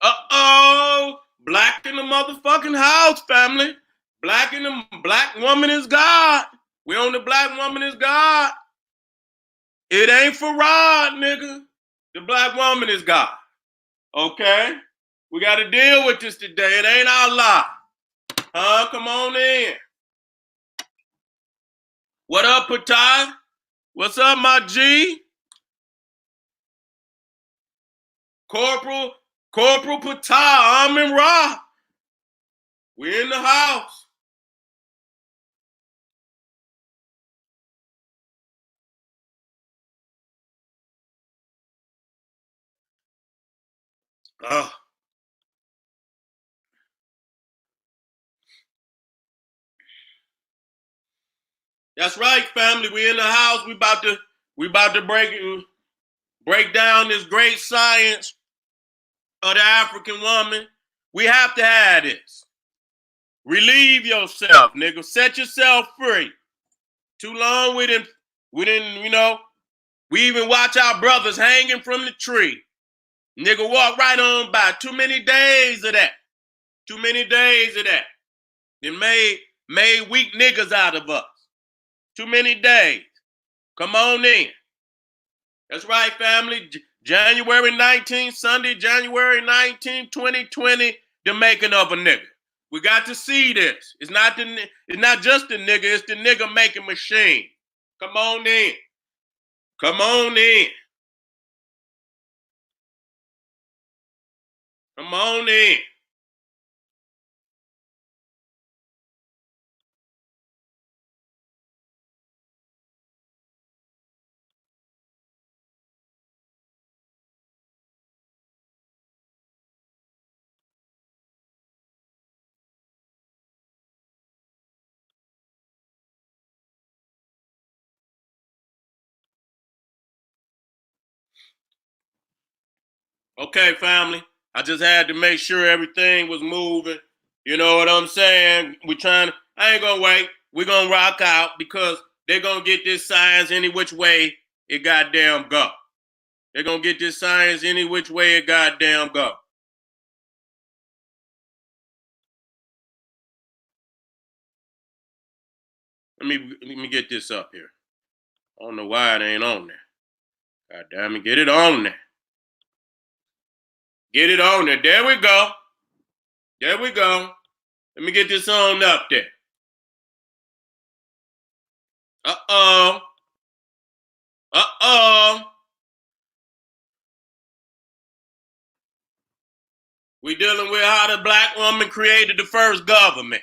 Uh-oh. Black in the motherfucking house, family. Black woman is God. We on the black woman is God. It ain't for Rod, nigga. The black woman is God. Okay? We got to deal with this today. It ain't our lie. Huh? Come on in. What up, Patai? What's up, my G? Corporal Patai, Amin Ra. We in the house. Oh. That's right, family. We in the house. We about to break down this great science of the African woman. We have to have this. Relieve yourself, nigga. Set yourself free. Too long we didn't, we even watch our brothers hanging from the tree. Nigga walk right on by. Too many days of that. Too many days of that. Then made weak niggas out of us. Too many days. Come on in. That's right, family. January 19th, Sunday, January 19th, 2020, the making of a nigga. We got to see this. It's not just the nigga, it's the nigga making machine. Come on in. Come on in. Come on in. Okay, family. I just had to make sure everything was moving. You know what I'm saying? I ain't gonna wait. We're gonna rock out because they're gonna get this science any which way it goddamn go. They're gonna get this science any which way it goddamn go. Let me get this up here. I don't know why it ain't on there. God damn it, get it on there. Get it on there. There we go. There we go. Let me get this on up there. Uh-oh. Uh-oh. We dealing with how the black woman created the first government.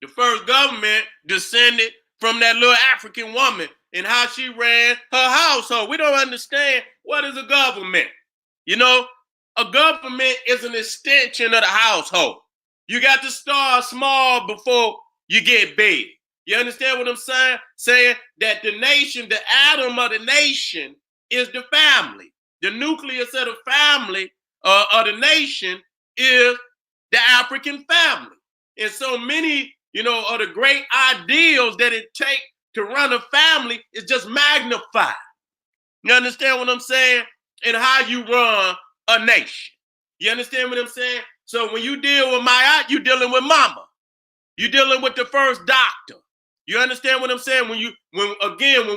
The first government descended from that little African woman and how she ran her household. We don't understand what is a government. You know, a government is an extension of the household. You got to start small before you get big. You understand what I'm saying? Saying that the nation, the atom of the nation is the family. The nucleus of the family of the nation is the African family. And so many, of the great ideals that it takes to run a family is just magnified. You understand what I'm saying? And how you run a nation. You understand what I'm saying? So when you deal with my aunt, you're dealing with mama. You're dealing with the first doctor. You understand what I'm saying? When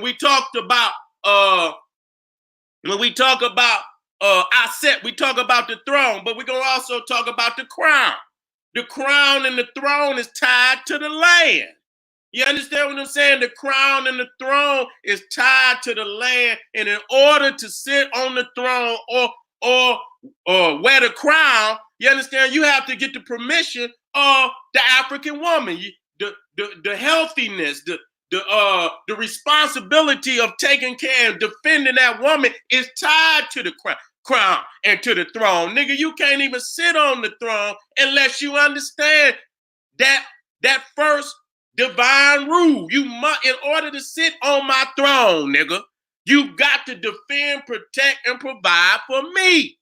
we talked about our set, we talk about the throne, but we're gonna also talk about the crown. The crown and the throne is tied to the land. You understand what I'm saying? The crown and the throne is tied to the land, and in order to sit on the throne or wear the crown, you understand? You have to get the permission of the African woman. The healthiness, the responsibility of taking care and defending that woman is tied to the crown and to the throne. Nigga, you can't even sit on the throne unless you understand that first divine rule. You must, in order to sit on my throne, nigga, you got to defend, protect, and provide for me.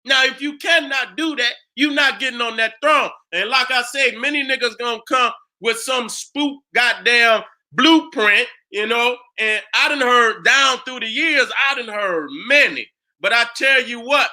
Now, if you cannot do that, you're not getting on that throne. And like I said, many niggas gonna come with some spook goddamn blueprint, and I done heard down through the years, I done heard many. But I tell you what,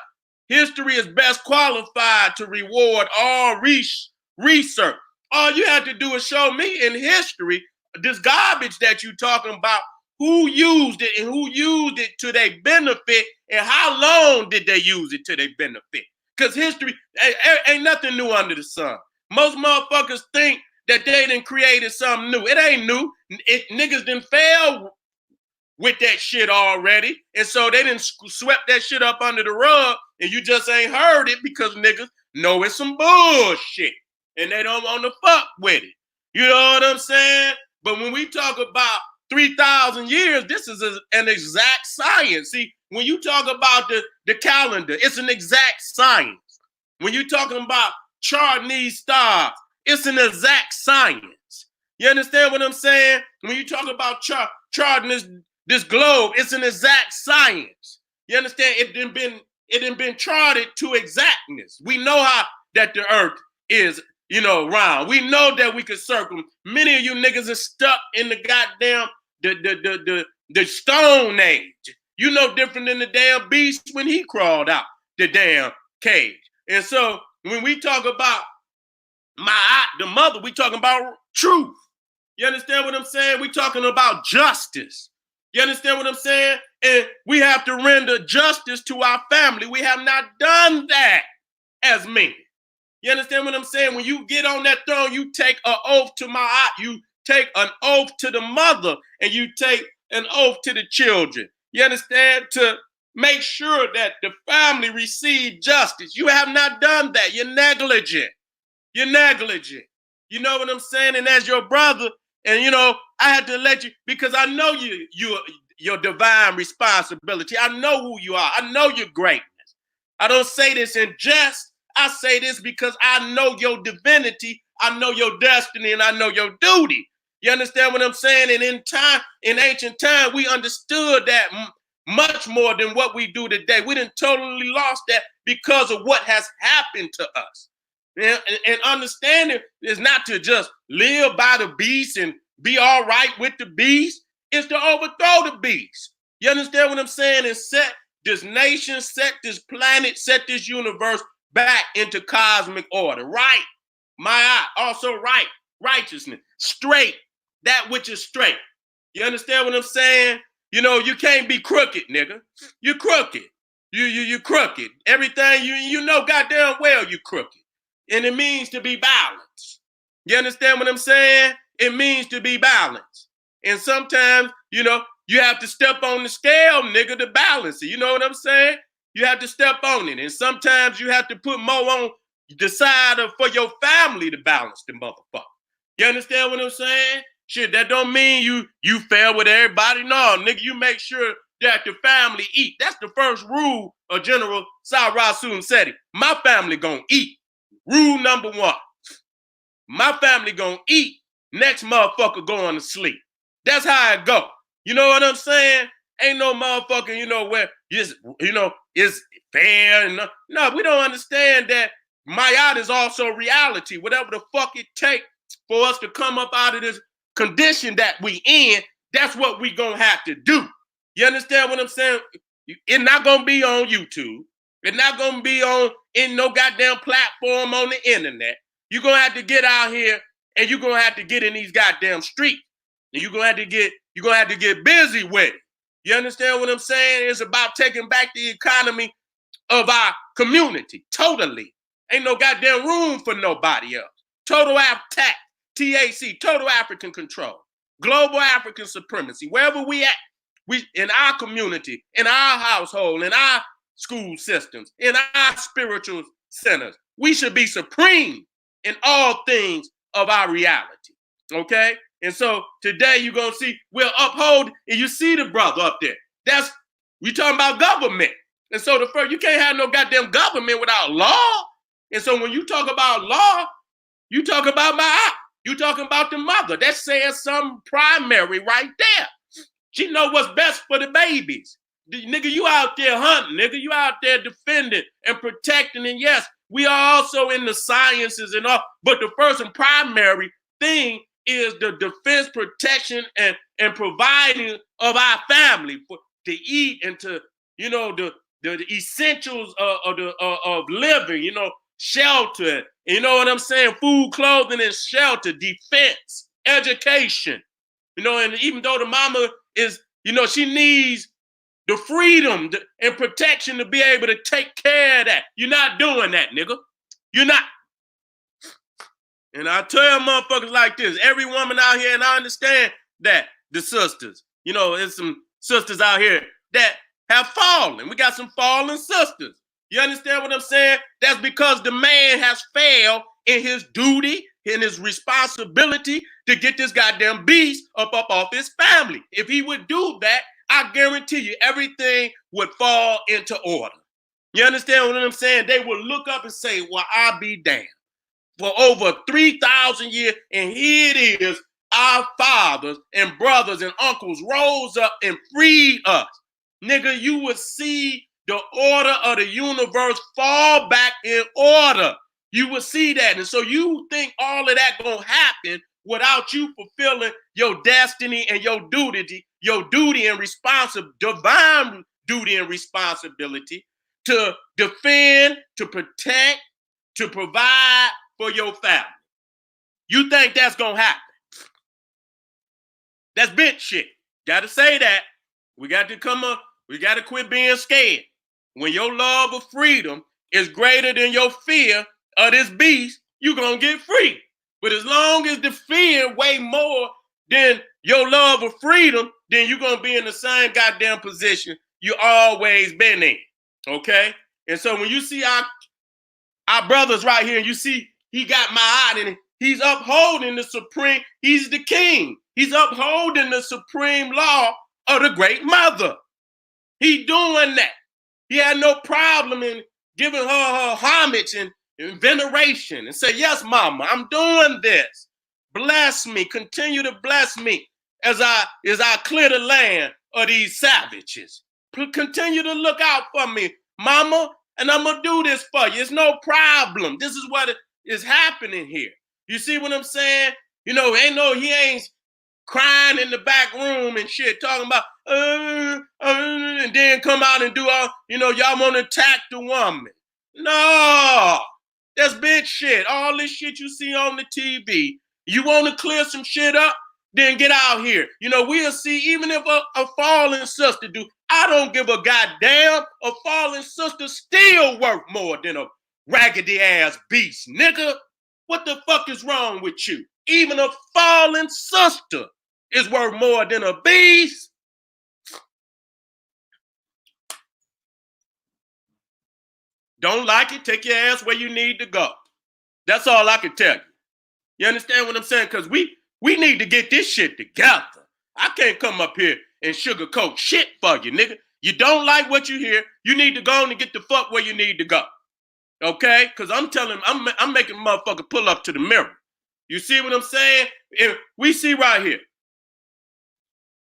History is best qualified to reward all research. All you have to do is show me in history this garbage that you're talking about, who used it and who used it to their benefit, and how long did they use it to their benefit. Because history ain't nothing new under the sun. Most motherfuckers think that they done created something new. It ain't new. Niggas done failed with that shit already. And so they didn't swept that shit up under the rug, and you just ain't heard it because niggas know it's some bullshit and they don't want to fuck with it. You know what I'm saying? But when we talk about 3,000 years, this is an exact science. See, when you talk about the calendar, it's an exact science. When you're talking about charting these stars, it's an exact science. You understand what I'm saying? When you talk about charting this globe, it's an exact science. You understand? It done been charted to exactness. We know how that the earth is, round. We know that we could circle. Many of you niggas are stuck in the goddamn the Stone Age. You know different than the damn beast when he crawled out the damn cage. And so when we talk about the mother, we talking about truth. You understand what I'm saying? We talking about justice. You understand what I'm saying? And we have to render justice to our family. We have not done that as men. You understand what I'm saying? When you get on that throne, you take an oath to Ma'at, you take an oath to the mother, and you take an oath to the children. You understand? To make sure that the family receive justice. You have not done that. You're negligent. You're negligent. You know what I'm saying? And as your brother, and I had to let you, because I know your divine responsibility. I know who you are. I know your greatness. I don't say this in jest. I say this because I know your divinity, I know your destiny, and I know your duty. You understand what I'm saying? And in ancient time, we understood that much more than what we do today. We done totally lost that because of what has happened to us. And understanding is not to just live by the beast and be all right with the beast. It's to overthrow the beast. You understand what I'm saying? And set this nation, set this planet, set this universe back into cosmic order. Right. Also right. Righteousness. Straight. That which is straight. You understand what I'm saying? You can't be crooked, nigga. You crooked. You crooked. Everything you know goddamn well you crooked. And it means to be balanced. You understand what I'm saying? It means to be balanced. And sometimes, you have to step on the scale, nigga, to balance it. You know what I'm saying? You have to step on it. And sometimes you have to put more on the side for your family to balance the motherfucker. You understand what I'm saying? Shit, that don't mean you fair with everybody. No, nigga, you make sure that the family eat. That's the first rule of General Sarasun Seti. My family gonna eat. Rule number 1. My family gonna eat. Next motherfucker going to sleep. That's how it go. You know what I'm saying? Ain't no motherfucker, where is fair. And no, we don't understand that Mayat is also reality. Whatever the fuck it takes for us to come up out of this condition that we in, that's what we gonna have to do. You understand what I'm saying? It's not gonna be on YouTube. It's not gonna be in no goddamn platform on the internet. You're gonna have to get out here and you're gonna have to get in these goddamn streets. And you're gonna have to get busy with it. You understand what I'm saying? It's about taking back the economy of our community. Totally. Ain't no goddamn room for nobody else. Total TAC, TAC, total African control. Global African supremacy. Wherever we at, we in our community, in our household, in our school systems, in our spiritual centers, we should be supreme in all things of our reality. Okay? And so today you're going to see, we'll uphold, and you see the brother up there. We talking about government. And so you can't have no goddamn government without law. And so when you talk about law, you talk about you talking about the mother. That says something primary right there. She know what's best for the babies. Nigga, you out there hunting. Nigga, you out there defending and protecting. And yes, we are also in the sciences and all. But the first and primary thing is the defense, protection, and providing of our family to eat and to, the essentials of living, you know, shelter, you know what I'm saying? Food, clothing, and shelter, defense, education, you know, and even though the mama is, you know, she needs the freedom and protection to be able to take care of that. You're not doing that, nigga. You're not. And I tell motherfuckers like this, every woman out here, and I understand that the sisters, you know, there's some sisters out here that have fallen. We got some fallen sisters. You understand what I'm saying? That's because the man has failed in his duty, in his responsibility to get this goddamn beast up off his family. If he would do that, I guarantee you everything would fall into order. You understand what I'm saying? They will look up and say, well, I'll be damned. For over 3,000 years, and here it is, our fathers and brothers and uncles rose up and freed us. Nigga, you would see the order of the universe fall back in order. You would see that. And so you think all of that gonna happen without you fulfilling your destiny and your duty and responsibility, divine duty and responsibility to defend, to protect, to provide for your family. You think that's gonna happen? That's bitch shit. Gotta say that. We got to come up, we gotta quit being scared. When your love of freedom is greater than your fear of this beast, you're gonna get free. But as long as the fear weigh more than your love of freedom, then you're gonna be in the same goddamn position you always been in. Okay? And so when you see our brothers right here, and you see he got my eye in it, he's upholding the supreme, he's the king. He's upholding the supreme law of the great mother. He doing that. He had no problem in giving her homage and veneration and say, yes, mama, I'm doing this. Bless me, continue to bless me as I clear the land of these savages. Continue to look out for me, mama, and I'm gonna do this for you. It's no problem. This is what is happening here. You see what I'm saying? You know, he ain't crying in the back room and shit, talking about, and then come out and do all, you know, y'all want to attack the woman. No, that's bitch shit. All this shit you see on the TV. You want to clear some shit up? Then get out here. You know, we'll see, even if a fallen sister do, I don't give a goddamn. A fallen sister still worth more than a raggedy ass beast, nigga. What the fuck is wrong with you? Even a fallen sister is worth more than a beast. Don't like it? Take your ass where you need to go. That's all I can tell you. You understand what I'm saying? Because we need to get this shit together. I can't come up here and sugarcoat shit for you, nigga. You don't like what you hear, you need to go on and get the fuck where you need to go. Okay? Because I'm making a motherfucker pull up to the mirror. You see what I'm saying? If we see right here.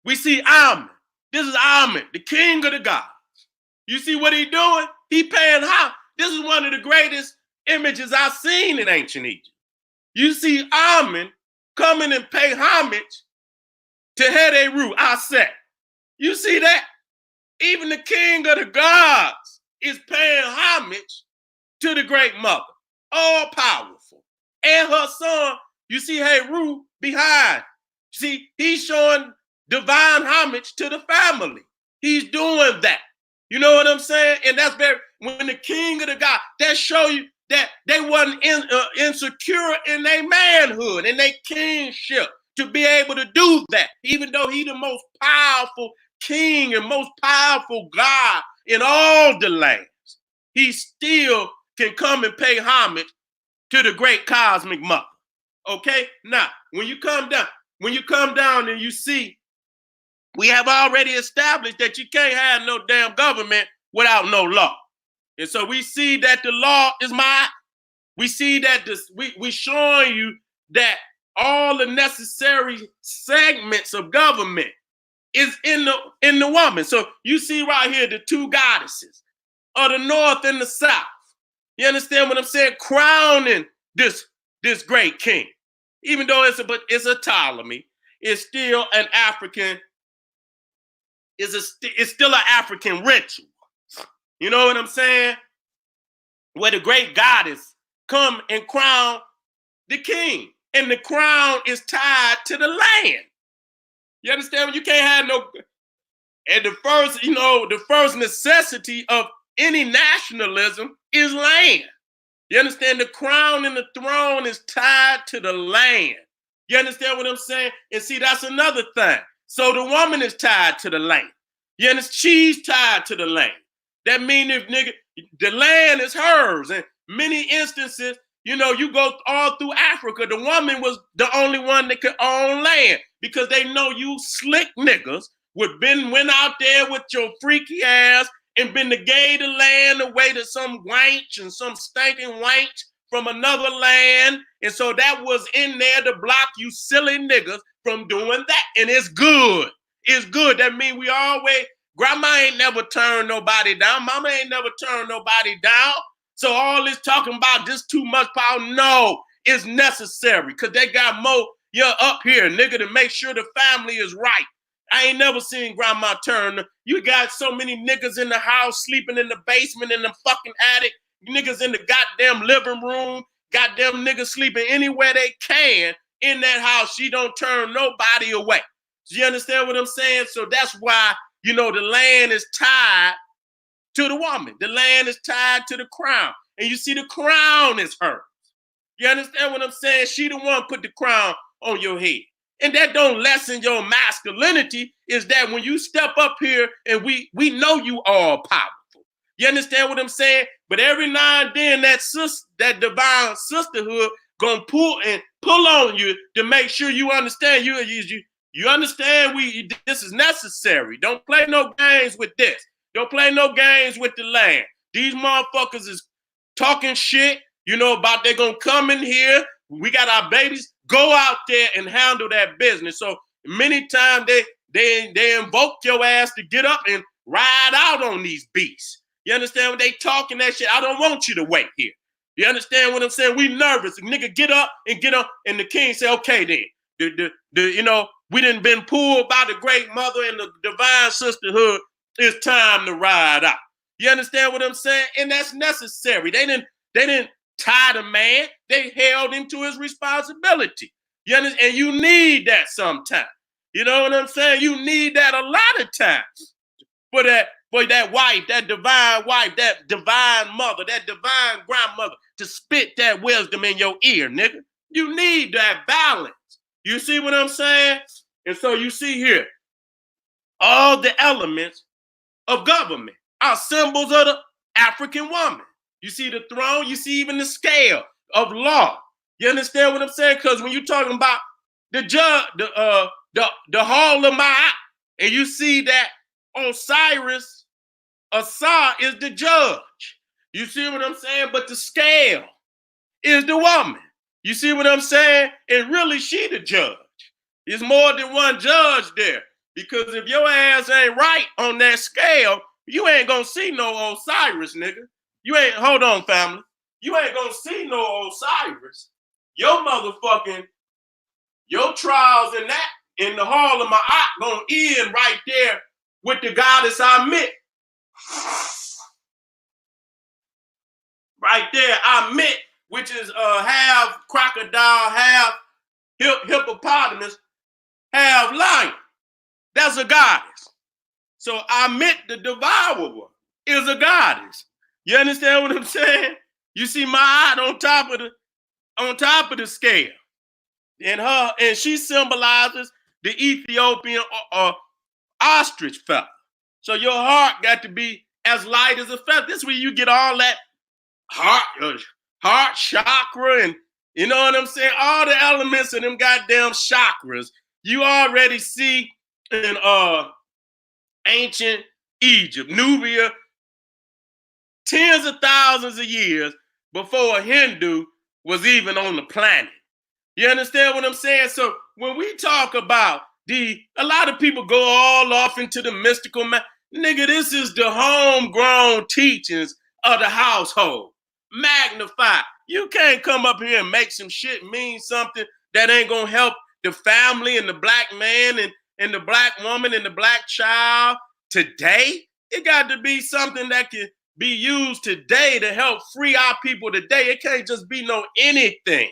We see Amen. This is Amen, the king of the gods. You see what he doing? He paying homage. This is one of the greatest images I've seen in ancient Egypt. You see Amen coming and pay homage to Heru, Aset. You see that? Even the king of the gods is paying homage to the great mother, all powerful. And her son, you see Heru behind. See, he's showing divine homage to the family. He's doing that. You know what I'm saying? And that's when the king of the god, that show you that they wasn't insecure in their manhood and their kingship to be able to do that. Even though he the most powerful king and most powerful God in all the lands, he still can come and pay homage to the great cosmic mother. Okay? Now, when you come down and you see, we have already established that you can't have no damn government without no law. And so we see that the law is mine. We see that we showing you that all the necessary segments of government is in the woman. So you see right here the two goddesses of the north and the south. You understand what I'm saying? Crowning this great king. Even though it's a Ptolemy, it's still an African. It's still an African ritual. You know what I'm saying? Where the great goddess come and crown the king. And the crown is tied to the land. You understand? You can't have no, and the first necessity of any nationalism is land. You understand? The crown and the throne is tied to the land. You understand what I'm saying? And see, that's another thing. So the woman is tied to the land. You understand? She's tied to the land. That means if nigga, the land is hers. And many instances, you go all through Africa, the woman was the only one that could own land because they know you slick niggas went out there with your freaky ass and been to gay the land away to some wench and some stinking wench from another land. And so that was in there to block you silly niggas from doing that. And it's good. It's good. That means we always, grandma ain't never turned nobody down. Mama ain't never turned nobody down. So all this talking about this too much power, no, it's necessary because they got more up here, nigga, to make sure the family is right. I ain't never seen grandma turn. You got so many niggas in the house, sleeping in the basement, in the fucking attic, niggas in the goddamn living room, goddamn niggas sleeping anywhere they can in that house. She don't turn nobody away. Do you understand what I'm saying? So that's why, the land is tied to the woman. The land is tied to the crown. And you see, the crown is hers. You understand what I'm saying? She the one put the crown on your head. And that don't lessen your masculinity, is that when you step up here and we know you all powerful. You understand what I'm saying? But every now and then that divine sisterhood gonna pull on you to make sure you understand. You understand this is necessary. Don't play no games with this. Don't play no games with the land. These motherfuckers is talking shit, about they gonna come in here. We got our babies. Go out there and handle that business. So many times they invoke your ass to get up and ride out on these beasts. You understand when they talking that shit? I don't want you to wait here. You understand what I'm saying? We nervous. Nigga, get up. And the king say, okay then. We done been pulled by the great mother and the divine sisterhood. It's time to ride out. You understand what I'm saying? And that's necessary. They didn't tie the man. They held him to his responsibility. You understand? And you need that sometimes. You know what I'm saying? You need that a lot of times for that wife, that divine mother, that divine grandmother to spit that wisdom in your ear, nigga. You need that balance. You see what I'm saying? And so you see here, all the elements of government are symbols of the African woman. You see the throne, you see even the scale of law. You understand what I'm saying? Because when you're talking about the judge, the hall of Ma'at, and you see that Osiris, Asa is the judge. You see what I'm saying? But the scale is the woman. You see what I'm saying? And really, she the judge. There's more than one judge there. Because if your ass ain't right on that scale, you ain't gonna see no Osiris, nigga. Hold on, family. You ain't gonna see no Osiris. Your trials in the hall of Ma'at gonna end right there with the goddess Amit. Right there, Amit, which is half crocodile, half hippopotamus, half lion. That's a goddess. So Amit, the devourer, is a goddess. You understand what I'm saying? You see Ma'at on top of the scale. And she symbolizes the Ethiopian ostrich feather. So your heart got to be as light as a feather. This is where you get all that heart chakra, and you know what I'm saying? All the elements of them goddamn chakras you already see in ancient Egypt, Nubia, tens of thousands of years before a Hindu was even on the planet. You understand what I'm saying? So when we talk about a lot of people go all off into the mystical, nigga, this is the homegrown teachings of the household. Magnify. You can't come up here and make some shit mean something that ain't gonna help the family and the black man and the black woman and the black child today. It got to be something that can be used today to help free our people today. It can't just be no anything.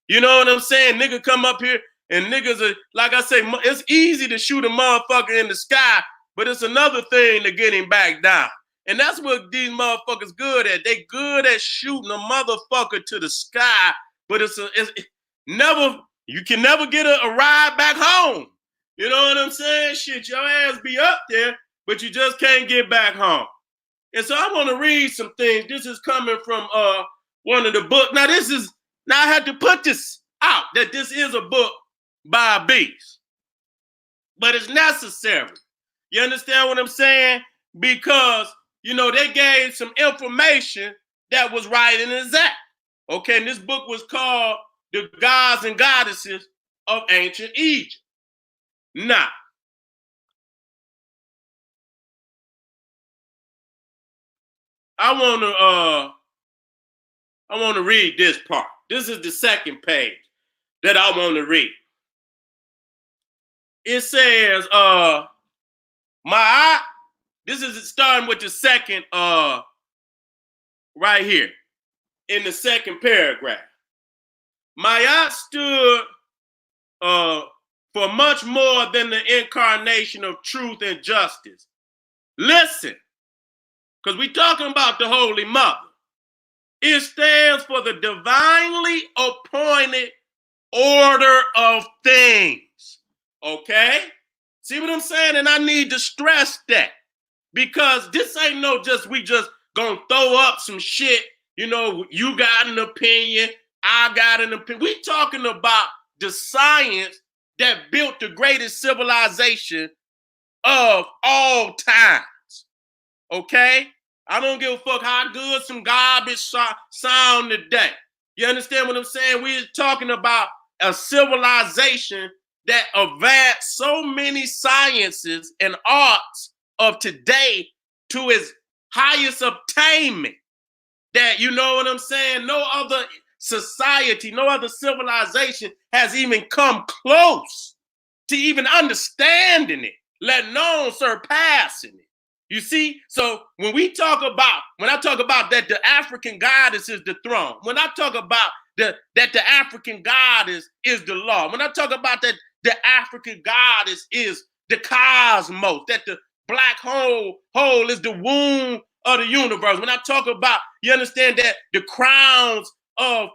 You know what I'm saying? Nigga come up here and niggas are, like I say, it's easy to shoot a motherfucker in the sky, but it's another thing to get him back down. And that's what these motherfuckers good at. They good at shooting a motherfucker to the sky, but it's never, you can never get a ride back home. You know what I'm saying? Shit, your ass be up there, but you just can't get back home. And so I want to read some things. This is coming from one of the books. Now I had to put this out, that this is a book by a beast. But it's necessary. You understand what I'm saying? Because, you know, they gave some information that was right and exact. Okay, and this book was called The Gods and Goddesses of Ancient Egypt. Now, I want to read this part. This is the second page that I want to read. It says, this is starting with the second, right here in the second paragraph. Ma'at stood for much more than the incarnation of truth and justice. Listen, because we're talking about the Holy Mother. It stands for the divinely appointed order of things. Okay? See what I'm saying? And I need to stress that, because this ain't no we just gonna throw up some shit. You know, you got an opinion, I got an opinion. We talking about the science that built the greatest civilization of all times. Okay? I don't give a fuck how good some garbage sound today. You understand what I'm saying? We're talking about a civilization that advanced so many sciences and arts of today to its highest attainment that, you know what I'm saying, no other society, no other civilization has even come close to even understanding it, let alone surpassing it. You see? So when I talk about that the African goddess is the throne, when I talk about that the African goddess is the law, when I talk about that the African goddess is the cosmos, that the black hole is the womb of the universe, when I talk about, you understand that the crowns of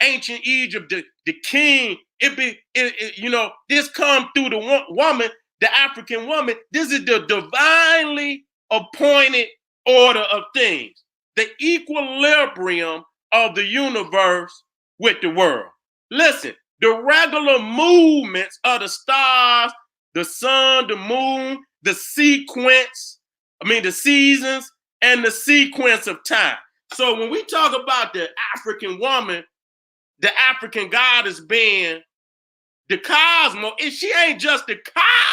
ancient Egypt, the king, you know, this come through the woman, the African woman. This is the divinely appointed order of things, the equilibrium of the universe with the world. Listen, the regular movements of the stars, the sun, the moon, the seasons, and the sequence of time. So when we talk about the African woman, the African goddess being the cosmos, and she ain't just the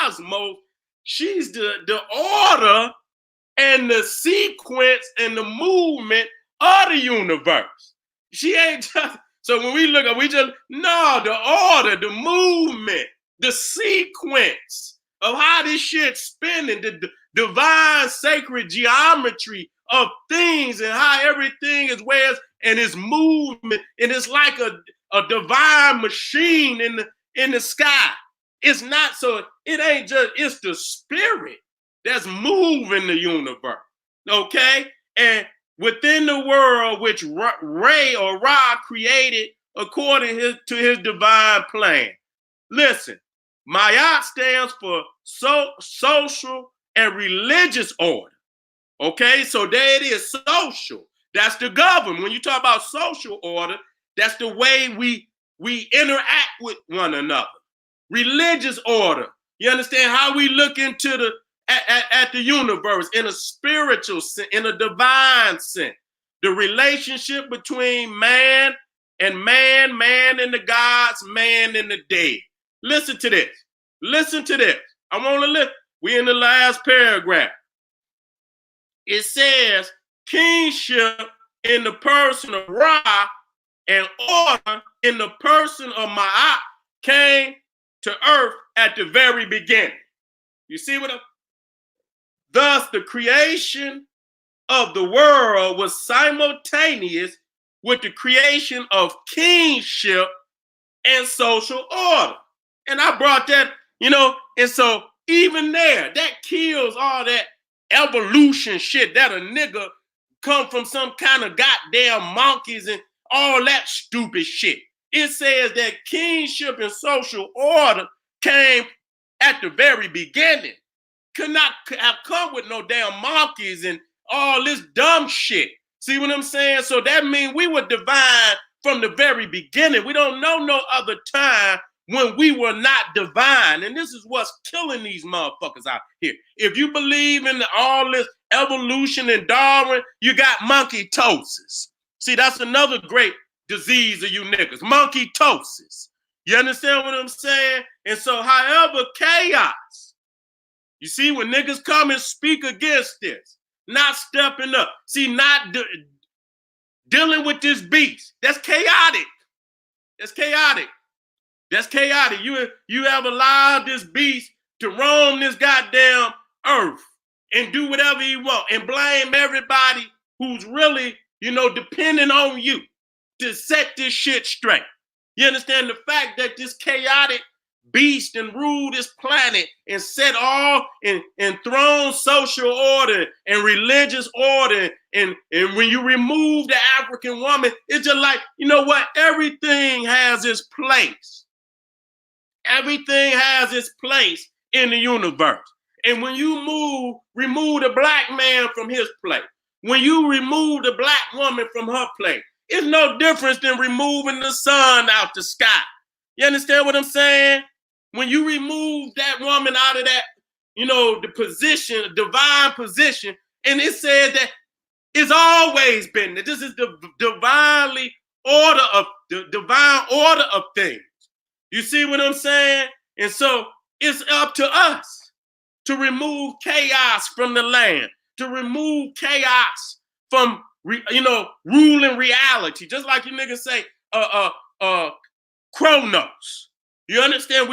cosmos, she's the order and the sequence and the movement of the universe. She ain't just, so when we look at, the order, the movement, the sequence of how this shit's spinning, the divine sacred geometry of things and how everything is where and its movement, and it's like a divine machine in the sky. It's not, so it ain't just, it's the spirit that's moving the universe, okay? And within the world which Ra created according to his divine plan. Listen, Ma'at stands for social and religious order, okay? So there it is, social. That's the government. When you talk about social order, that's the way we interact with one another. Religious order, you understand how we look into at the universe in a spiritual sense, in a divine sense. The relationship between man and man, man and the gods, man and the dead. Listen to this. Listen to this. I want to listen. We're in the last paragraph. It says, kingship in the person of Ra and order in the person of Ma'at came to earth at the very beginning. You see what thus the creation of the world was simultaneous with the creation of kingship and social order. And I brought that, and so even there, that kills all that evolution shit that a nigga come from some kind of goddamn monkeys and all that stupid shit. It says that kingship and social order came at the very beginning. Could not have come with no damn monkeys and all this dumb shit. See what I'm saying? So that means we were divine from the very beginning. We don't know no other time when we were not divine. And this is what's killing these motherfuckers out here. If you believe in all this evolution and Darwin, you got monkeytosis. See, that's another great disease of you niggas, monkeytosis. You understand what I'm saying? And so, however, chaos. You see, when niggas come and speak against this, not stepping up, see, not dealing with this beast, that's chaotic. That's chaotic. That's chaotic. You have allowed this beast to roam this goddamn earth and do whatever he wants and blame everybody who's really, depending on you to set this shit straight. You understand the fact that this chaotic beast and rule this planet and set all and throne social order and religious order. And when you remove the African woman, it's just like, you know what? Everything has its place. Everything has its place in the universe. And when you remove the black man from his place, when you remove the black woman from her place, it's no difference than removing the sun out the sky. You understand what I'm saying? When you remove that woman out of that, the position, divine position, and it says that it's always been that this is the divine order of things. You see what I'm saying? And so it's up to us to remove chaos from the land, to remove chaos from, ruling reality. Just like you niggas say, Chronos. You understand?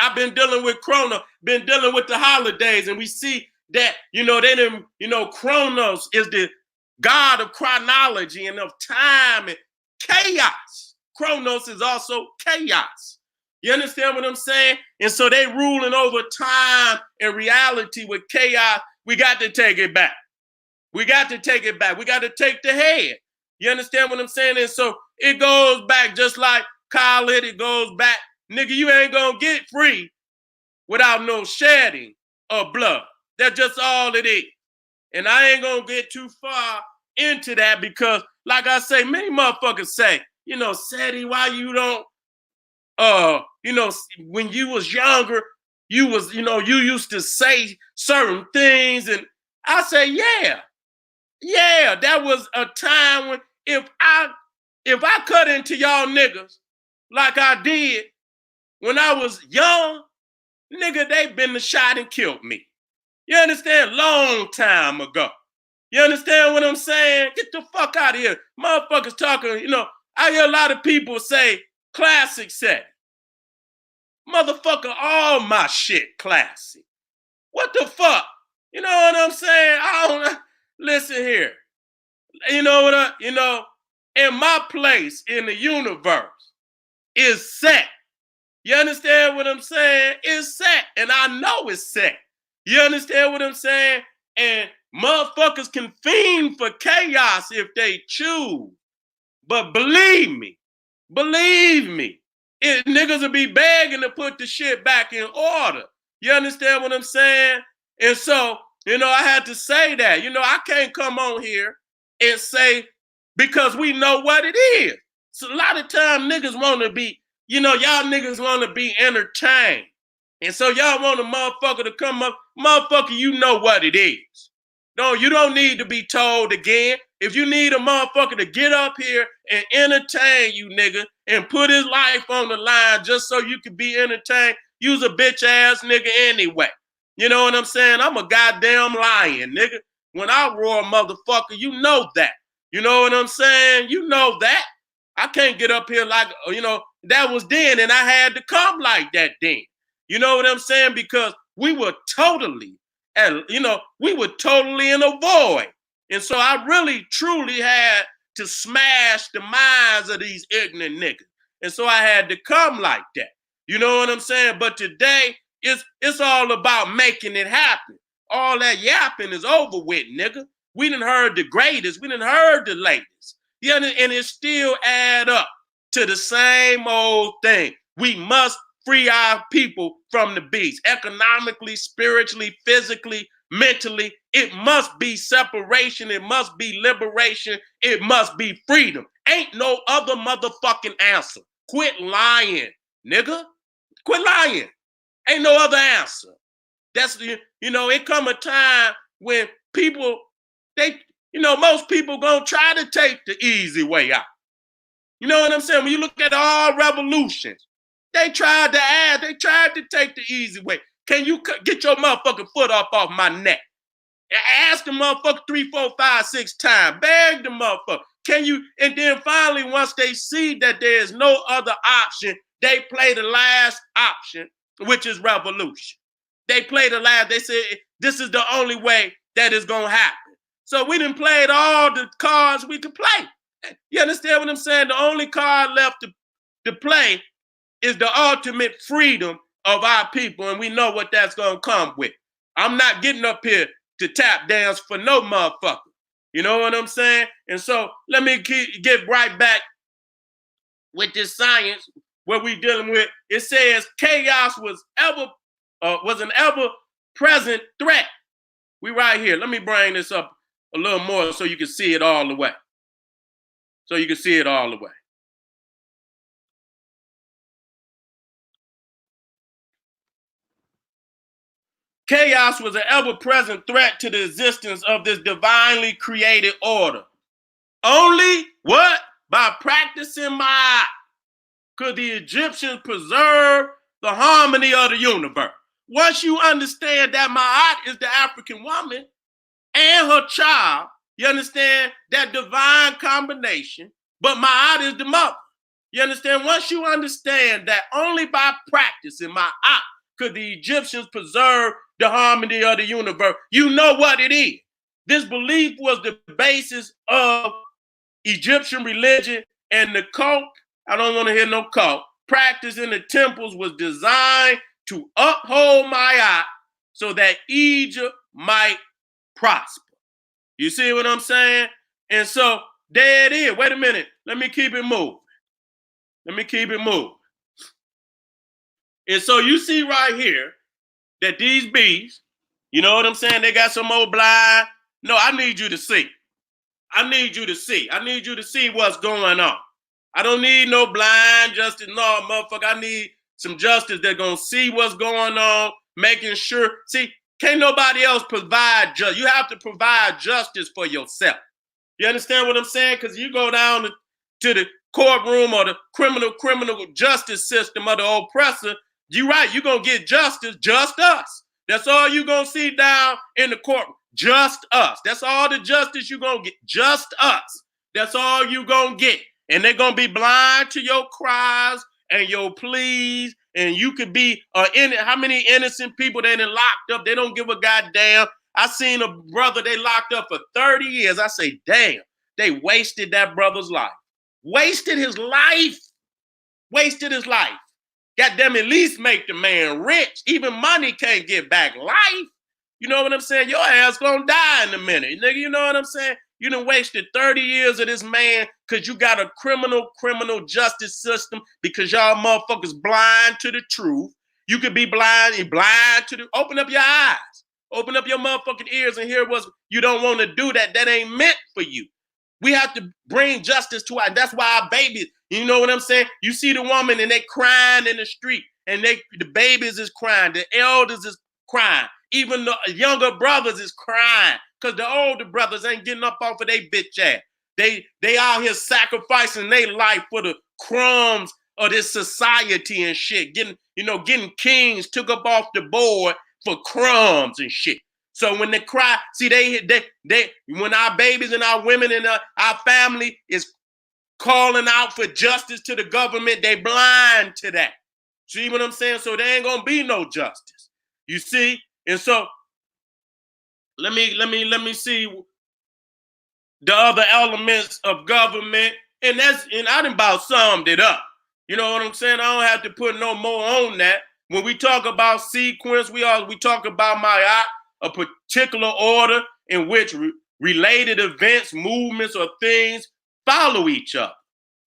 I've been dealing with Chronos, been dealing with the holidays, and we see that, Chronos is the god of chronology and of time and chaos. Chronos is also chaos. You understand what I'm saying? And so they ruling over time and reality with chaos. We got to take it back. We got to take it back. We got to take the head. You understand what I'm saying? And so it goes back just like Khaled, it goes back. Nigga, you ain't gonna get free without no shedding of blood. That's just all it is. And I ain't gonna get too far into that because, like I say, many motherfuckers say, Seti, why you don't, when you was younger, you used to say certain things. And I say, yeah, that was a time when if I cut into y'all niggas like I did when I was young, nigga, they been the shot and killed me. You understand? Long time ago. You understand what I'm saying? Get the fuck out of here. Motherfuckers talking, I hear a lot of people say classic set. Motherfucker, all my shit classic. What the fuck? You know what I'm saying? Listen here. You know what and my place in the universe is set. You understand what I'm saying? It's set. And I know it's set. You understand what I'm saying? And motherfuckers can fiend for chaos if they choose. But believe me, niggas will be begging to put the shit back in order. You understand what I'm saying? And so, I had to say that. I can't come on here and say, because we know what it is. So a lot of time niggas want to be, y'all niggas want to be entertained. And so y'all want a motherfucker to come up. Motherfucker, you know what it is. No, you don't need to be told again. If you need a motherfucker to get up here and entertain you, nigga, and put his life on the line just so you can be entertained, you's a bitch ass nigga anyway. You know what I'm saying? I'm a goddamn lion, nigga. When I roar, motherfucker, you know that. You know what I'm saying? You know that. I can't get up here like, that was then, and I had to come like that then. You know what I'm saying? Because we were totally in a void. And so I really, truly had to smash the minds of these ignorant niggas. And so I had to come like that. You know what I'm saying? But today, it's all about making it happen. All that yapping is over with, nigga. We done heard the greatest. We done heard the latest. Yeah, and it still add up to the same old thing. We must free our people from the beast, economically, spiritually, physically, mentally. It must be separation. It must be liberation. It must be freedom. Ain't no other motherfucking answer. Quit lying, nigga. Quit lying. Ain't no other answer. That's the, it come a time when people, most people gonna try to take the easy way out. You know what I'm saying? When you look at all revolutions, they tried to take the easy way. Can you get your motherfucking foot off my neck? Ask the motherfucker 3, 4, 5, 6 times. Beg the motherfucker. Can you? And then finally, once they see that there is no other option, they play the last option, which is revolution. They play the last. They say this is the only way that is gonna happen. So we done played all the cards we could play. You understand what I'm saying? The only card left to play is the ultimate freedom of our people, and we know what that's gonna come with. I'm not getting up here to tap dance for no motherfucker. You know what I'm saying? And so let me get right back with this science where we dealing with. It says chaos was an ever-present threat. We right here. Let me bring this up a little more so you can see it all the way. Chaos was an ever-present threat to the existence of this divinely created order. Only what? By practicing Ma'at could the Egyptians preserve the harmony of the universe. Once you understand that Ma'at is the African woman and her child, you understand that divine combination, but Ma'at is the mother. You understand? Once you understand that only by practicing Ma'at could the Egyptians preserve the harmony of the universe, you know what it is. This belief was the basis of Egyptian religion, and the cult, I don't want to hear no cult, practice in the temples was designed to uphold Ma'at so that Egypt might prosper. You see what I'm saying? And so there it is. Wait a minute. Let me keep it moving. And so you see right here that these bees, you know what I'm saying? They got some old blind. No, I need you to see. I need you to see what's going on. I don't need no blind justice. No, motherfucker. I need some justice that's going to see what's going on, making sure. See, can't nobody else provide justice. You have to provide justice for yourself. You understand what I'm saying? Because you go down to the courtroom or the criminal justice system of the oppressor, you're right, you're going to get justice, just us. That's all you're going to see down in the courtroom. Just us. That's all the justice you're going to get. Just us. That's all you're going to get. And they're going to be blind to your cries and your pleas. And you could be, how many innocent people they done locked up? They don't give a goddamn. I seen a brother they locked up for 30 years. I say, damn, they wasted that brother's life. Wasted his life. Goddamn, at least make the man rich. Even money can't get back life. You know what I'm saying? Your ass gonna die in a minute. Nigga, you know what I'm saying? You done wasted 30 years of this man because you got a criminal justice system because y'all motherfuckers blind to the truth. You could be blind to the, open up your eyes. Open up your motherfucking ears and hear what you don't want to do. That ain't meant for you. We have to bring justice to our, that's why our babies, you know what I'm saying? You see the woman and they crying in the street and the babies is crying. The elders is crying. Even the younger brothers is crying because the older brothers ain't getting up off of their bitch ass. They out here sacrificing their life for the crumbs of this society and shit. Getting kings took up off the board for crumbs and shit. So when they cry, see, when our babies and our women and our family is calling out for justice to the government, they blind to that. See what I'm saying? So there ain't gonna be no justice. You see? And so let me see the other elements of government, and I done about summed it up. You know what I'm saying? I don't have to put no more on that. When we talk about sequence, we talk about Ma'at, a particular order in which related events, movements, or things follow each other.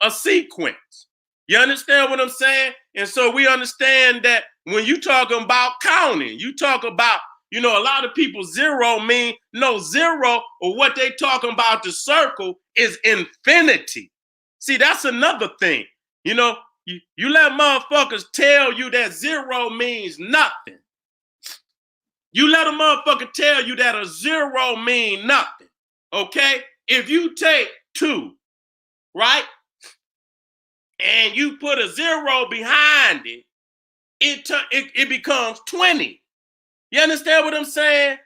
A sequence. You understand what I'm saying? And so we understand that when you talking about counting, you talk about, a lot of people zero mean no zero, or what they talking about the circle is infinity. See, that's another thing. You let motherfuckers tell you that zero means nothing. You let a motherfucker tell you that a zero mean nothing. Okay? If you take 2, right? And you put a 0 behind it, it becomes 20. You understand what I'm saying?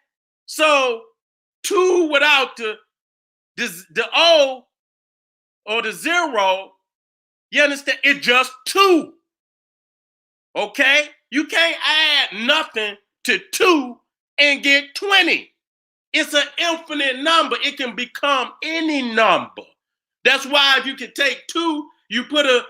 So 2 without the O or the 0, you understand? It's just 2. Okay? You can't add nothing to 2 and get 20. It's an infinite number. It can become any number. That's why if you can take 2, you put a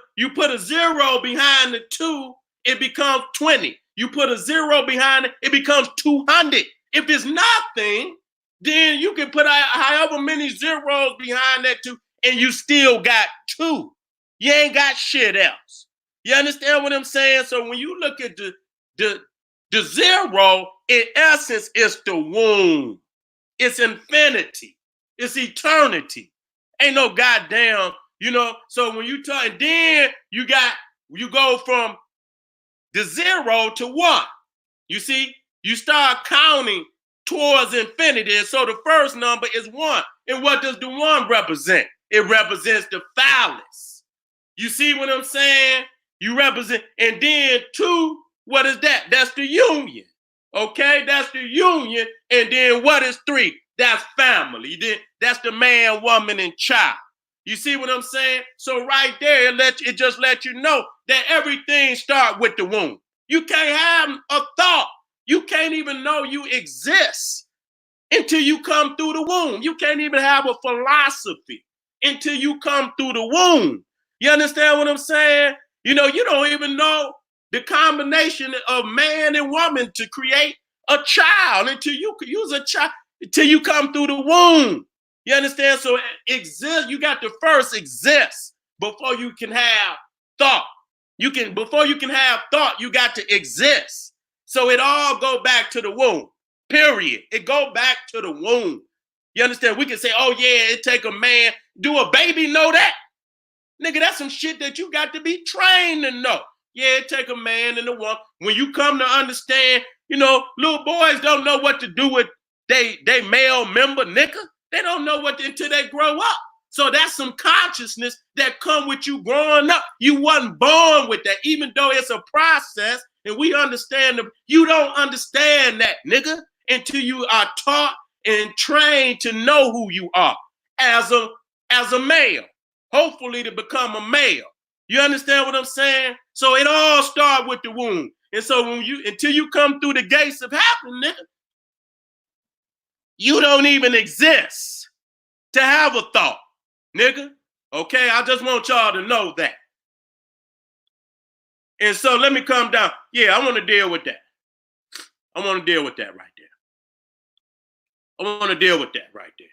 0 behind the 2, it becomes 20. You put a 0 behind it, it becomes 200. If it's nothing, then you can put however many zeros behind that 2, and you still got 2. You ain't got shit else. You understand what I'm saying? So when you look at the 0, in essence, it's the womb. It's infinity. It's eternity. Ain't no goddamn, so when you talk, and then you go from the 0 to 1. You see, you start counting towards infinity. And so the first number is 1. And what does the 1 represent? It represents the phallus. You see what I'm saying? You represent, and then 2, what is that? That's the union. Okay, that's the union. And then what is 3? That's family. Then that's the man, woman, and child. You see what I'm saying? So right there, it just let you know that everything starts with the womb. You can't have a thought. You can't even know you exist until you come through the womb. You can't even have a philosophy until you come through the womb. You understand what I'm saying? You don't even know the combination of man and woman to create a child until you use a child, until you come through the womb. You understand? So exist, you got to first exist before you can have thought. Before you can have thought, you got to exist. So it all go back to the womb. Period. It go back to the womb. You understand? We can say, oh yeah, it take a man. Do a baby know that? Nigga, that's some shit that you got to be trained to know. Yeah, it take a man and a woman. When you come to understand, little boys don't know what to do with they male member, nigga. They don't know what until they grow up. So that's some consciousness that come with you growing up. You wasn't born with that, even though it's a process, and we understand you don't understand that, nigga, until you are taught and trained to know who you are as a male. Hopefully to become a male. You understand what I'm saying? So it all starts with the womb. And so until you come through the gates of heaven, nigga, you don't even exist to have a thought, nigga. Okay, I just want y'all to know that. And so let me come down. Yeah, I want to deal with that. I want to deal with that right there. I want to deal with that right there.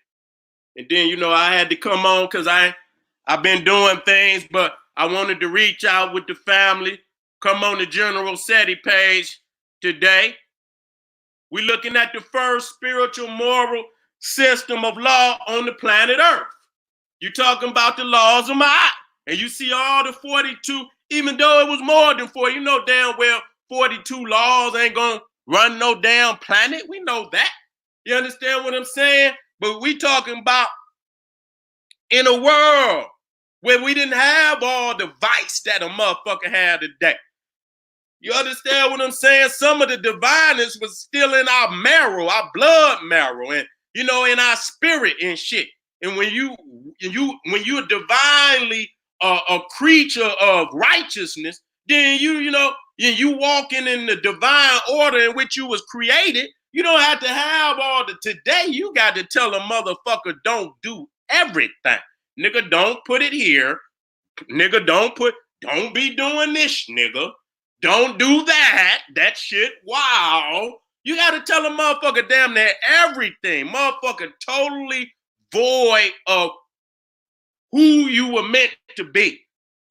And then, I had to come on because I've been doing things, but I wanted to reach out with the family. Come on the General SETI page today. We're looking at the first spiritual moral system of law on the planet Earth. You're talking about the laws of Ma'at. And you see all the 42, even though it was more than 40, you know damn well 42 laws ain't going to run no damn planet. We know that. You understand what I'm saying? But we talking about in a world where we didn't have all the vice that a motherfucker had today. You understand what I'm saying? Some of the divineness was still in our marrow, our blood marrow, and in our spirit and shit. And when you're divinely a creature of righteousness, then you walking in the divine order in which you was created. You don't have to have all the today. You got to tell a motherfucker don't do everything. Nigga, don't put it here. Nigga, don't be doing this, nigga. Don't do that. That shit, wow. You got to tell a motherfucker damn near everything. Motherfucker totally void of who you were meant to be.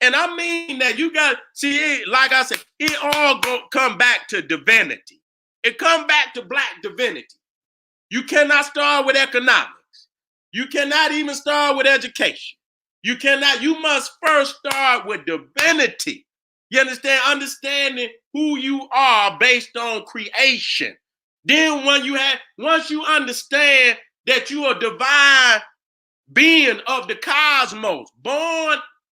And I mean that you got, see, like I said, it all come back to divinity. It come back to black divinity. You cannot start with economics. You cannot even start with education. You must first start with divinity. You understand? Understanding who you are based on creation. Then once you understand that you are divine being of the cosmos, born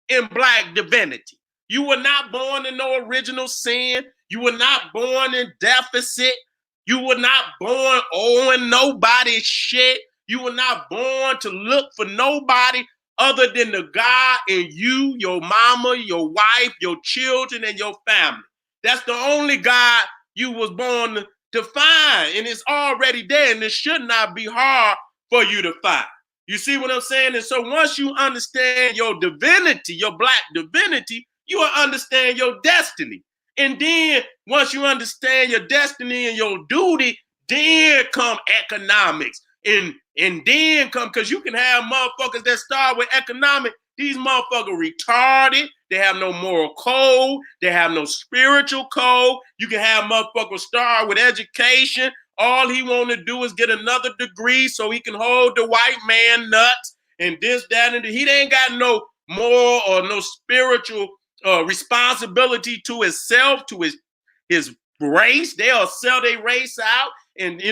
in black divinity. You were not born in no original sin. You were not born in deficit. You were not born owing nobody shit. You were not born to look for nobody other than the God in you, your mama, your wife, your children, and your family. That's the only God you was born to find, and it's already there, and it should not be hard for you to find. You see what I'm saying? And so once you understand your divinity, your black divinity, you will understand your destiny. And then once you understand your destiny and your duty, then come economics. And then come, because you can have motherfuckers that start with economic. These motherfuckers retarded. They have no moral code. They have no spiritual code. You can have motherfuckers start with education. All he want to do is get another degree so he can hold the white man nuts and this, that, and he ain't got no moral or no spiritual responsibility to himself, to his race. They'll sell their race out, and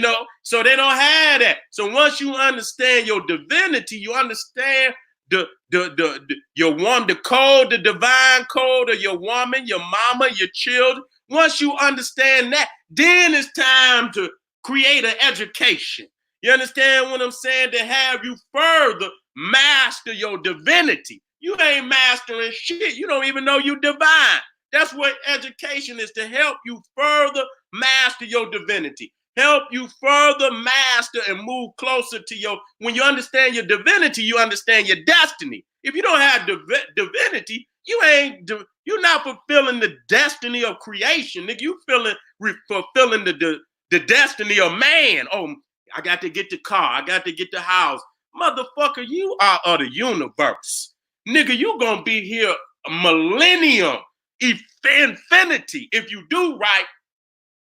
so they don't have that. So once you understand your divinity, you understand the code, the divine code of your woman, your mama, your children. Once you understand that, then it's time to create an education. You understand what I'm saying? To have you further master your divinity. You ain't mastering shit. You don't even know you divine. That's what education is, to help you further master your divinity. Help you further master and move closer to when you understand your divinity, you understand your destiny. If you don't have divinity, you're not fulfilling the destiny of creation. Nigga, you fulfilling the destiny of man. Oh, I got to get the car. I got to get the house. Motherfucker, you are of the universe. Nigga, you gonna be here a millennium, infinity, if you do right,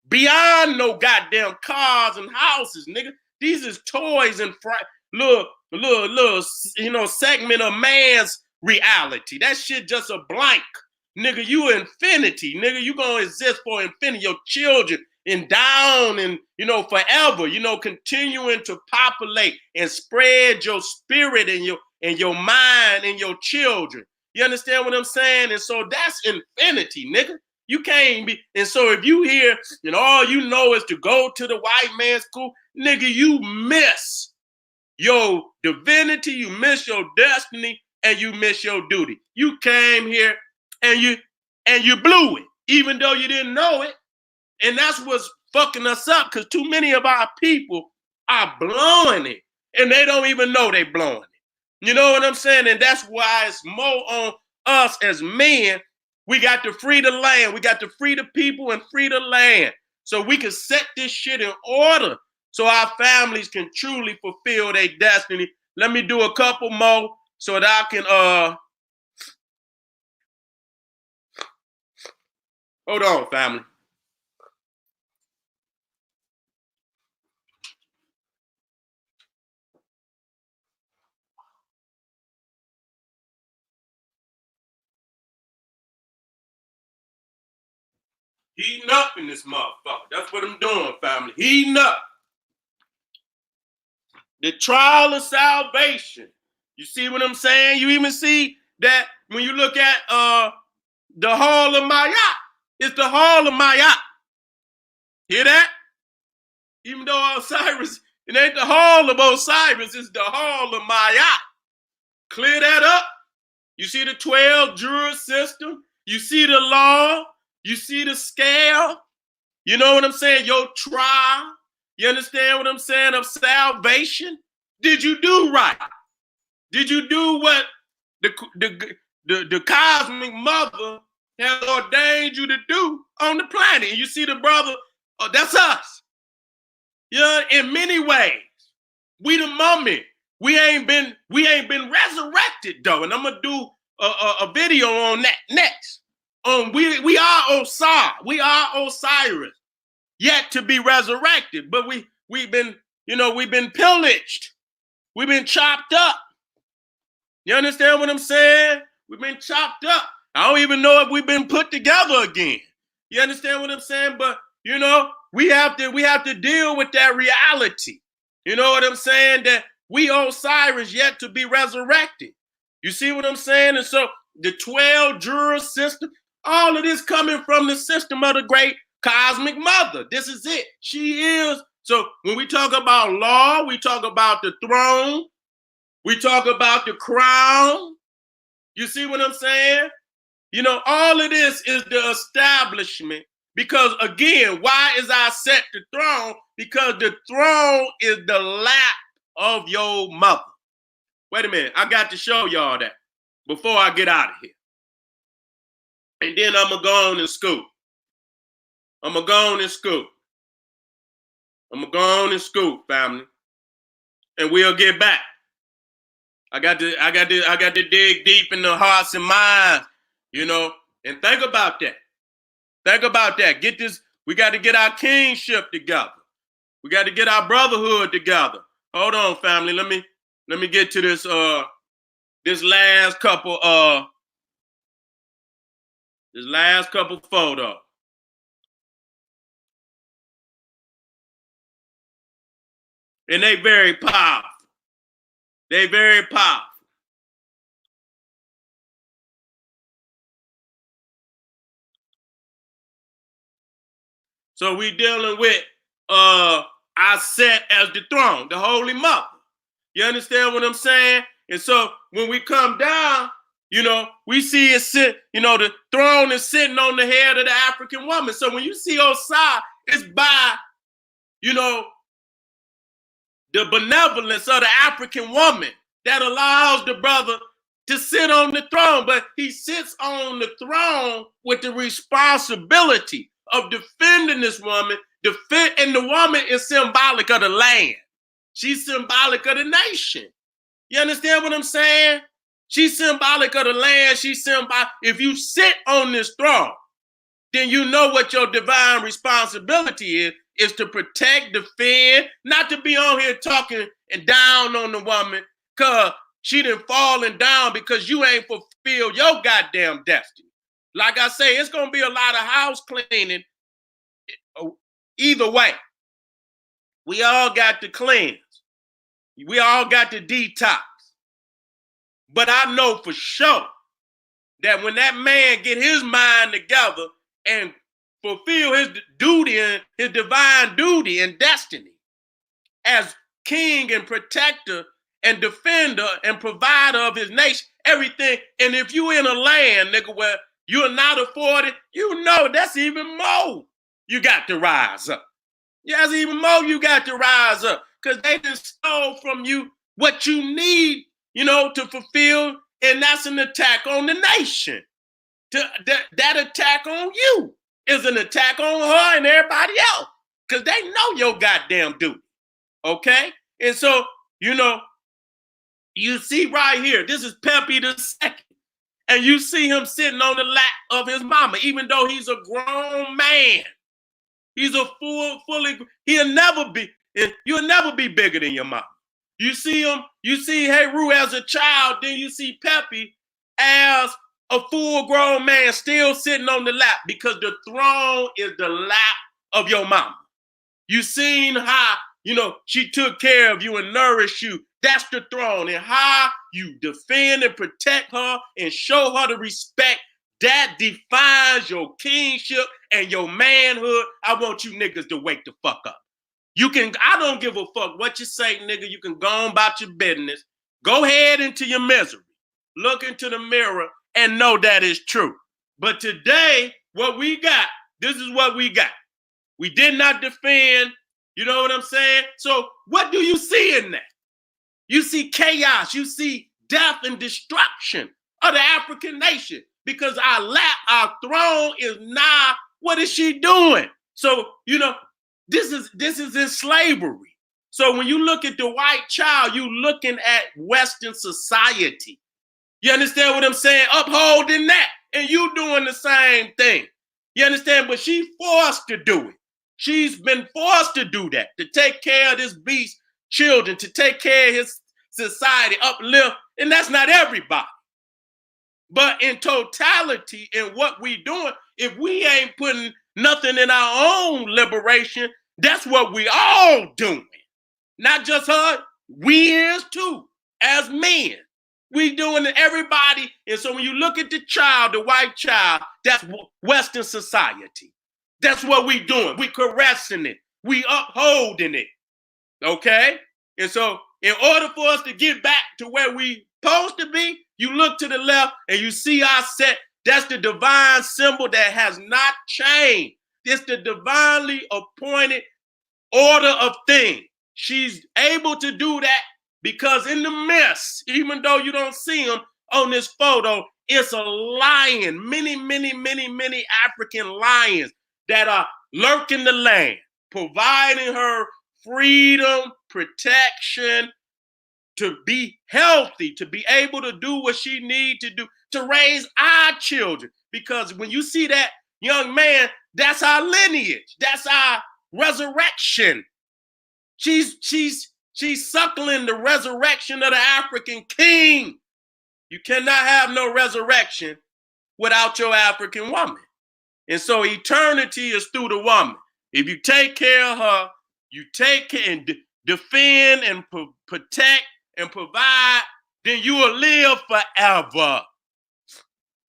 beyond no goddamn cars and houses, nigga. These is toys and little segment of man's reality. That shit just a blank. Nigga, you infinity. Nigga, you gonna exist for infinity. Your children and down and, forever, continuing to populate and spread your spirit and your mind and your children. You understand what I'm saying? And so that's infinity, nigga. You can't be. And so if you hear and all you know is to go to the white man's school, nigga, you miss your divinity, you miss your destiny, and you miss your duty. You came here and you blew it, even though you didn't know it. And that's what's fucking us up, because too many of our people are blowing it, and they don't even know they blowing it. You know what I'm saying? And that's why it's more on us as men. We got to free the land. We got to free the people and free the land so we can set this shit in order so our families can truly fulfill their destiny. Let me do a couple more so that I can hold on, family. Heating up in this motherfucker. That's what I'm doing, family. Heating up. The trial of salvation. You see what I'm saying? You even see that when you look at the Hall of Mayat. It's the Hall of Mayat. Hear that? Even though Osiris, it ain't the Hall of Osiris, it's the Hall of Mayat. Clear that up. You see the 12 juror system. You see the law. You see the scale. You know what I'm saying? Your trial. You understand what I'm saying? Of salvation. Did you do right? Did you do what the cosmic mother has ordained you to do on the planet? And you see the brother, that's us. Yeah, in many ways. We the mummy. We ain't been resurrected though. And I'm gonna do a video on that next. We are Osiris. We are Osiris, yet to be resurrected. But we've been pillaged. We've been chopped up. You understand what I'm saying? We've been chopped up. I don't even know if we've been put together again. You understand what I'm saying? But we have to deal with that reality. You know what I'm saying? That we Osiris yet to be resurrected. You see what I'm saying? And so the 12 juror system, all of this coming from the system of the great cosmic mother. This is it. She is. So when we talk about law, we talk about the throne. We talk about the crown. You see what I'm saying? All of this is the establishment. Because again, why is I set the throne? Because the throne is the lap of your mother. Wait a minute. I got to show y'all that before I get out of here. And then I'm going to go on and scoop. Family. And we'll get back. I got to dig deep in the hearts and minds, and think about that. Get this. We got to get our kingship together. We got to get our brotherhood together. Hold on, family. Let me get to this last couple photos. And they very powerful. So we dealing with I set as the throne, the Holy Mother. You understand what I'm saying? And so when we come down, we see it sit, the throne is sitting on the head of the African woman. So when you see Osiris, it's by, the benevolence of the African woman that allows the brother to sit on the throne. But he sits on the throne with the responsibility of defending this woman. And the woman is symbolic of the land. She's symbolic of the nation. You understand what I'm saying? She's symbolic of the land. She's symbolic. If you sit on this throne, then you know what your divine responsibility is to protect, defend, not to be on here talking and down on the woman because she done fallen down because you ain't fulfilled your goddamn destiny. Like I say, it's going to be a lot of house cleaning either way. We all got to cleanse. We all got to detox. But I know for sure that when that man get his mind together and fulfill his duty and his divine duty and destiny as king and protector and defender and provider of his nation, everything. And if you in a land, nigga, where you're not afforded, that's even more you got to rise up. That's even more you got to rise up because they just stole from you what you need, to fulfill, and that's an attack on the nation. That attack on you is an attack on her and everybody else because they know your goddamn duty, okay? And so, you see right here, this is Pepe the Second, and you see him sitting on the lap of his mama, even though he's a grown man. He's a you'll never be bigger than your mama. You see him, Heru as a child, then you see Pepe as a full-grown man still sitting on the lap because the throne is the lap of your mama. You seen how, she took care of you and nourished you. That's the throne. And how you defend and protect her and show her the respect, that defines your kingship and your manhood. I want you niggas to wake the fuck up. I don't give a fuck what you say, nigga. You can go on about your business. Go ahead into your misery. Look into the mirror and know that is true. But today, what we got, this is what we got. We did not defend, you know what I'm saying? So what do you see in that? You see chaos. You see death and destruction of the African nation, because our throne is now, what is she doing? So, this is in slavery. So when you look at the white child, you looking at Western society. You understand what I'm saying? Upholding that. And you doing the same thing. You understand? But she's forced to do it. She's been forced to do that, to take care of this beast children, to take care of his society, uplift. And that's not everybody. But in totality, in what we doing, if we ain't putting nothing in our own liberation, that's what we all doing. Not just her, we is too, as men. We doing it, everybody. And so when you look at the child, the white child, that's Western society. That's what we doing. We caressing it. We upholding it. Okay? And so in order for us to get back to where we supposed to be, you look to the left and you see our set. That's the divine symbol that has not changed. It's the divinely appointed order of things. She's able to do that because in the midst, even though you don't see him on this photo, it's a lion, many African lions that are lurking the land, providing her freedom, protection, to be healthy, to be able to do what she needs to do, to raise our children. Because when you see that young man, that's our lineage, that's our resurrection. She's suckling the resurrection of the African king. You cannot have no resurrection without your African woman. And so eternity is through the woman. If you take care of her, you take care and defend and protect and provide, then you will live forever.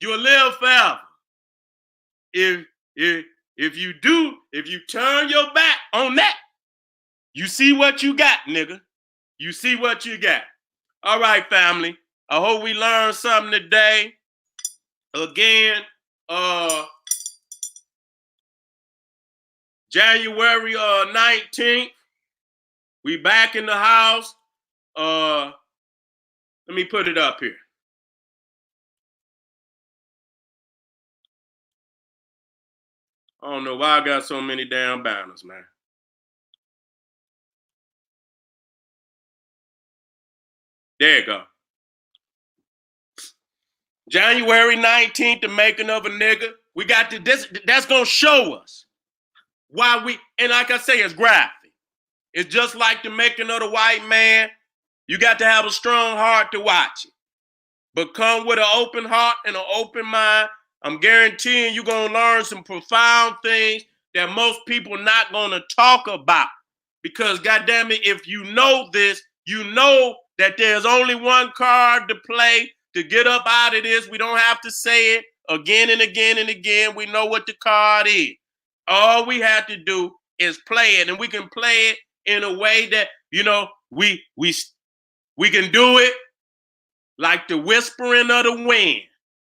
You will live forever. If you turn your back on that, you see what you got, nigga. You see what you got. All right, family. I hope we learned something today. Again, January 19th, we back in the house. Let me put it up here. I don't know why I got so many damn banners, man. There you go. January 19th, the making of a nigga. We got this. That's going to show us why and like I say, it's graphic. It's just like the making of the white man. You got to have a strong heart to watch it. But come with an open heart and an open mind. I'm guaranteeing you're going to learn some profound things that most people not going to talk about. Because goddamn it, if you know this, you know that there's only one card to play to get up out of this. We don't have to say it again and again and again. We know what the card is. All we have to do is play it, and we can play it in a way that, we can do it like the whispering of the wind.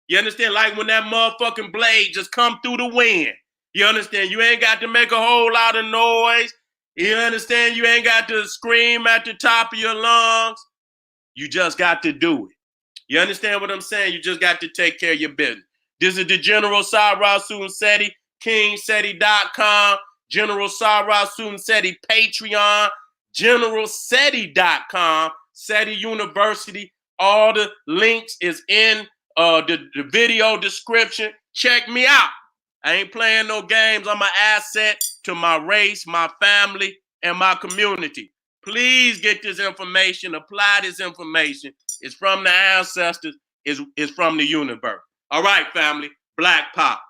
You understand? Like when that motherfucking blade just come through the wind. You understand? You ain't got to make a whole lot of noise. You understand? You ain't got to scream at the top of your lungs. You just got to do it. You understand what I'm saying? You just got to take care of your business. This is the General Sarah Sunseti, KingSeti.com, General Sarah Sunseti Patreon, GeneralSeti.com, SETI University. All the links is in the video description. Check me out. I ain't playing no games. I'm an asset to my race, my family, and my community. Please get this information. Apply this information. It's from the ancestors. It's from the universe. All right, family. Black Pop.